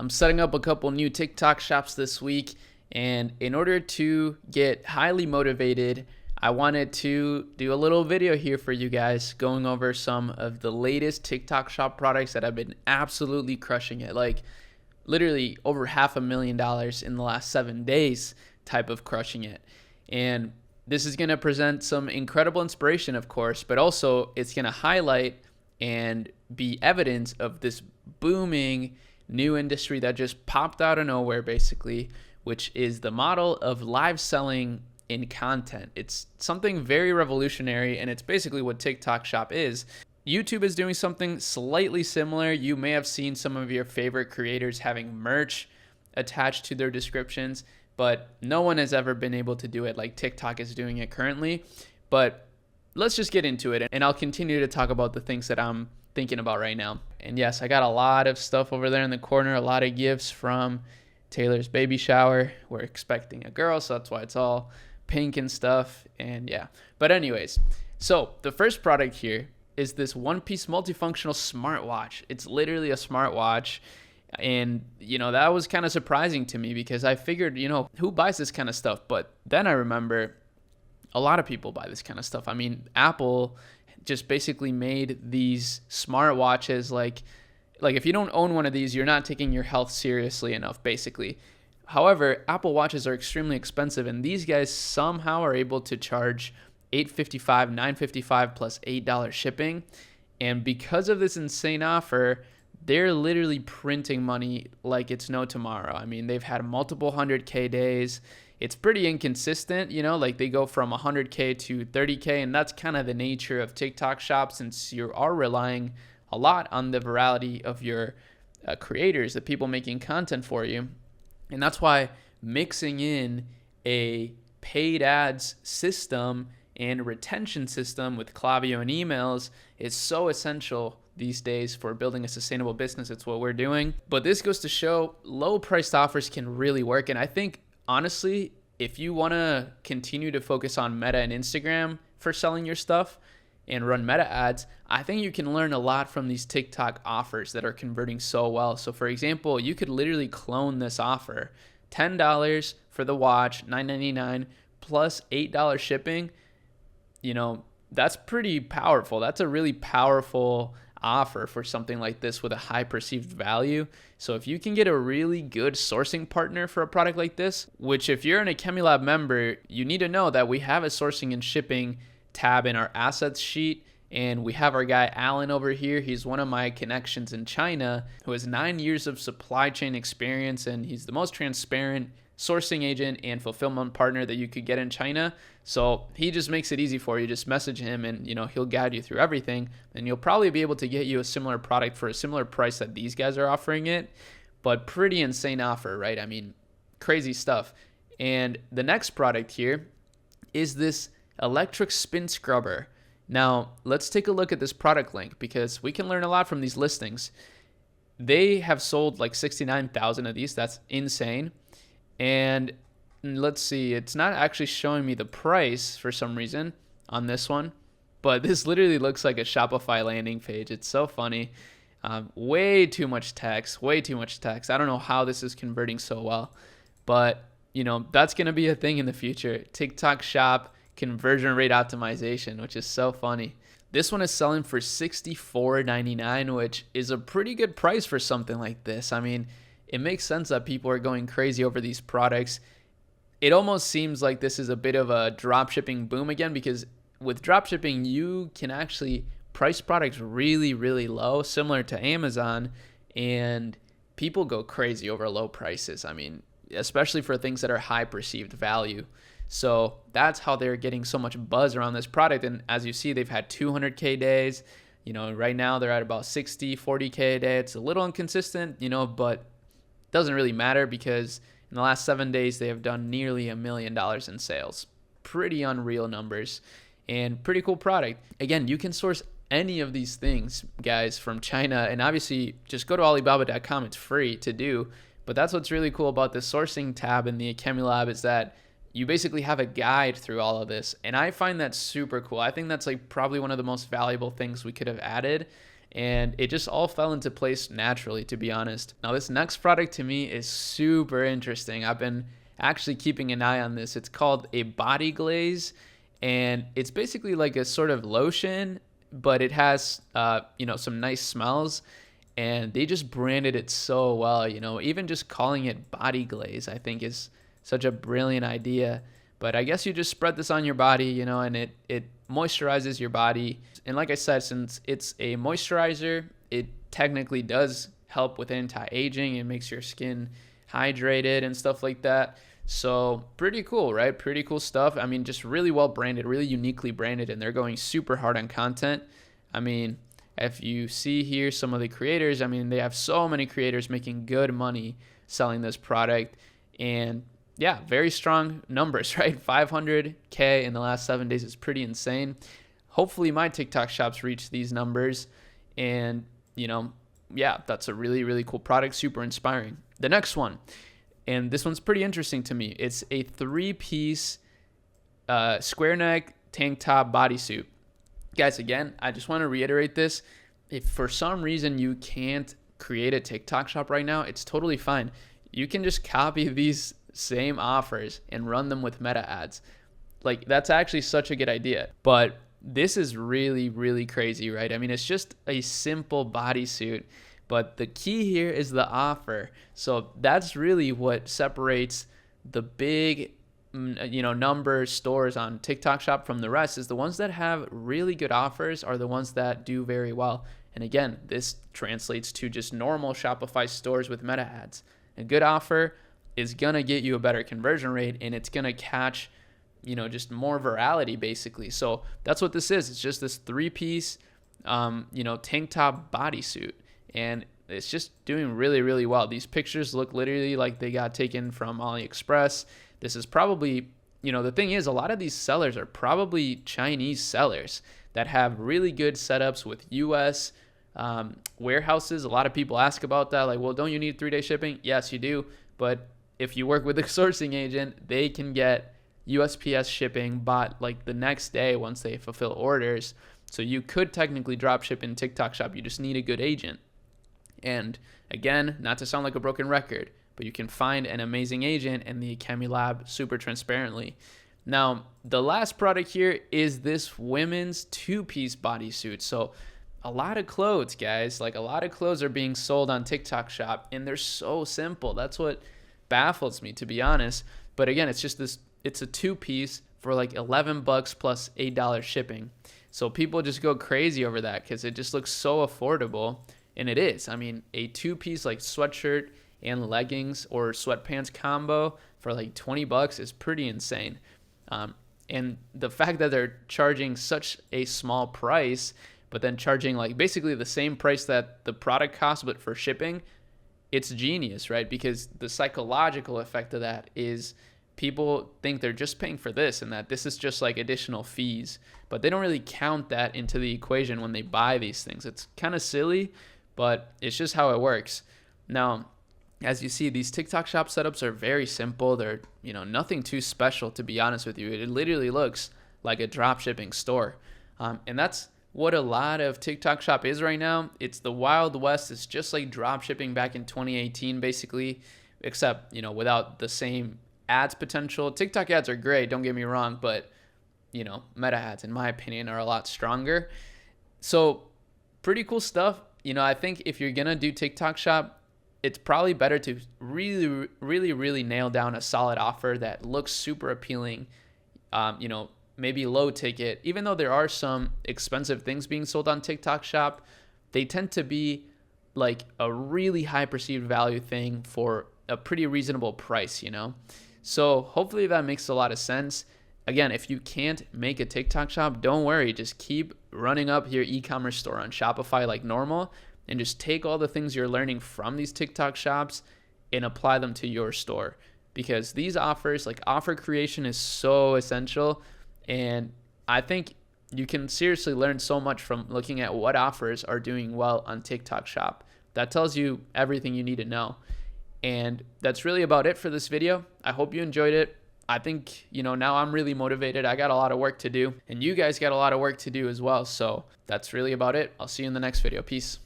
I'm setting up a couple new TikTok shops this week, and in order to get highly motivated, I wanted to do a little video here for you guys going over some of the latest TikTok shop products that have been absolutely crushing it. Like literally over $500,000 in the last 7 days type of crushing it. And this is going to present some incredible inspiration, of course, but also it's going to highlight and be evidence of this booming new industry that just popped out of nowhere, basically, which is the model of live selling in content. It's something very revolutionary, and it's basically what TikTok Shop is. YouTube is doing something slightly similar. You may have seen some of your favorite creators having merch attached to their descriptions, but no one has ever been able to do it like TikTok is doing it currently. But let's just get into it, and I'll continue to talk about the things that I'm thinking about right now. And yes, I got a lot of stuff over there in the corner, a lot of gifts from Taylor's baby shower. We're expecting a girl, so that's why it's all pink and stuff. And yeah, but anyways, so the first product here is this one-piece multifunctional smartwatch. It's literally a smartwatch. And, that was kind of surprising to me because I figured, who buys this kind of stuff? But then I remember a lot of people buy this kind of stuff. I mean, Apple just basically made these smartwatches like if you don't own one of these, you're not taking your health seriously enough, basically. However, Apple Watches are extremely expensive, and these guys somehow are able to charge $855, $955 plus $8 shipping. And because of this insane offer, they're literally printing money like it's no tomorrow. I mean, they've had multiple 100K days. It's pretty inconsistent, like they go from 100K to 30K, and that's kind of the nature of TikTok Shop, since you are relying a lot on the virality of your creators, the people making content for you. And that's why mixing in a paid ads system and retention system with Klaviyo and emails is so essential these days for building a sustainable business. It's what we're doing. But this goes to show low priced offers can really work. And I think, honestly, if you want to continue to focus on Meta and Instagram for selling your stuff and run Meta ads, I think you can learn a lot from these TikTok offers that are converting so well. So for example, you could literally clone this offer. $10 for the watch, $9.99 plus $8 shipping. That's pretty powerful. That's a really powerful offer for something like this with a high perceived value. So if you can get a really good sourcing partner for a product like this, which if you're an Chemilab member, you need to know that we have a sourcing and shipping tab in our assets sheet. And we have our guy Alan over here. He's one of my connections in China who has 9 years of supply chain experience, and he's the most transparent sourcing agent and fulfillment partner that you could get in China. So he just makes it easy for you. Just message him and he'll guide you through everything, and you'll probably be able to get you a similar product for a similar price that these guys are offering it. But pretty insane offer, right? I mean, crazy stuff. And the next product here is this electric spin scrubber. Now let's take a look at this product link because we can learn a lot from these listings. They have sold like 69,000 of these. That's insane. And let's see, it's not actually showing me the price for some reason on this one, but this literally looks like a Shopify landing page. It's so funny. Way too much text. I don't know how this is converting so well, but that's going to be a thing in the future. TikTok Shop conversion rate optimization, which is so funny. This one is selling for $64.99, which is a pretty good price for something like this. I mean, it makes sense that people are going crazy over these products. It almost seems like this is a bit of a dropshipping boom again, because with dropshipping, you can actually price products really, really low, similar to Amazon, and people go crazy over low prices. I mean, especially for things that are high perceived value. So that's how they're getting so much buzz around this product. And as you see, they've had 200K days. Right now they're at about 60, 40K a day. It's a little inconsistent, but doesn't really matter because in the last 7 days, they have done nearly $1 million in sales. Pretty unreal numbers and pretty cool product. Again, you can source any of these things, guys, from China. And obviously, just go to Alibaba.com. It's free to do. But that's what's really cool about the sourcing tab in the Chemilab is that you basically have a guide through all of this. And I find that super cool. I think that's like probably one of the most valuable things we could have added. and it just all fell into place naturally, to be honest. Now this next product to me is super interesting. I've been actually keeping an eye on this. It's called a body glaze, and it's basically like a sort of lotion, but it has some nice smells, and they just branded it so well. Even just calling it body glaze, I think, is such a brilliant idea. But I guess you just spread this on your body, and it moisturizes your body. And like I said, since it's a moisturizer, it technically does help with anti-aging. It makes your skin hydrated and stuff like that. So pretty cool, right? Pretty cool stuff. I mean, just really well branded, really uniquely branded, and they're going super hard on content. I mean, if you see here some of the creators, I mean, they have so many creators making good money selling this product. And yeah, very strong numbers, right? 500K in the last 7 days is pretty insane. Hopefully my TikTok shops reach these numbers. And, yeah, that's a really, really cool product. Super inspiring. The next one, and this one's pretty interesting to me. It's a 3-piece square neck tank top bodysuit. Guys, again, I just want to reiterate this. If for some reason you can't create a TikTok shop right now, it's totally fine. You can just copy these same offers and run them with meta ads. Like, that's actually such a good idea. But this is really, really crazy, right? I mean, it's just a simple bodysuit, but the key here is the offer. So that's really what separates the big number stores on TikTok shop from the rest. Is the ones that have really good offers are the ones that do very well. And again, this translates to just normal Shopify stores with meta ads. A good offer is gonna get you a better conversion rate, and it's gonna catch just more virality, basically. So that's what this is. It's just this 3-piece tank top bodysuit, and it's just doing really, really well. These pictures look literally like they got taken from AliExpress. This is probably, the thing is, a lot of these sellers are probably Chinese sellers that have really good setups with US warehouses. A lot of people ask about that, like, well, don't you need 3-day shipping? Yes, you do. But if you work with a sourcing agent, they can get USPS shipping bought like the next day once they fulfill orders. So you could technically drop ship in TikTok shop. You just need a good agent. And again, not to sound like a broken record, but you can find an amazing agent in the Chemi Lab super transparently. Now, the last product here is this women's 2-piece bodysuit. So a lot of clothes, guys, like a lot of clothes are being sold on TikTok shop, and they're so simple. That's what baffles me, to be honest. But again, it's just it's a 2-piece for like $11 plus $8 shipping. So people just go crazy over that because it just looks so affordable. And it is. I mean, a 2-piece like sweatshirt and leggings or sweatpants combo for like $20 is pretty insane. And the fact that they're charging such a small price, but then charging like basically the same price that the product costs, but for shipping, it's genius, right? Because the psychological effect of that is people think they're just paying for this and that this is just like additional fees, but they don't really count that into the equation when they buy these things. It's kind of silly, but it's just how it works. Now, as you see, these TikTok shop setups are very simple. They're, nothing too special, to be honest with you. It literally looks like a drop shipping store. And that's what a lot of TikTok shop is right now. It's the Wild West. It's just like drop shipping back in 2018, basically, except, without the same ads potential. TikTok ads are great, don't get me wrong, but, meta ads, in my opinion, are a lot stronger. So pretty cool stuff. I think if you're going to do TikTok shop, it's probably better to really, really, really nail down a solid offer that looks super appealing, maybe low ticket. Even though there are some expensive things being sold on TikTok shop, they tend to be like a really high perceived value thing for a pretty reasonable price, So hopefully that makes a lot of sense. Again, if you can't make a TikTok shop, don't worry. Just keep running up your e-commerce store on Shopify like normal, and just take all the things you're learning from these TikTok shops and apply them to your store. Because these offers, like offer creation, is so essential. And I think you can seriously learn so much from looking at what offers are doing well on TikTok shop. That tells you everything you need to know. And that's really about it for this video. I hope you enjoyed it. I think, now I'm really motivated. I got a lot of work to do, and you guys got a lot of work to do as well. So that's really about it. I'll see you in the next video. Peace.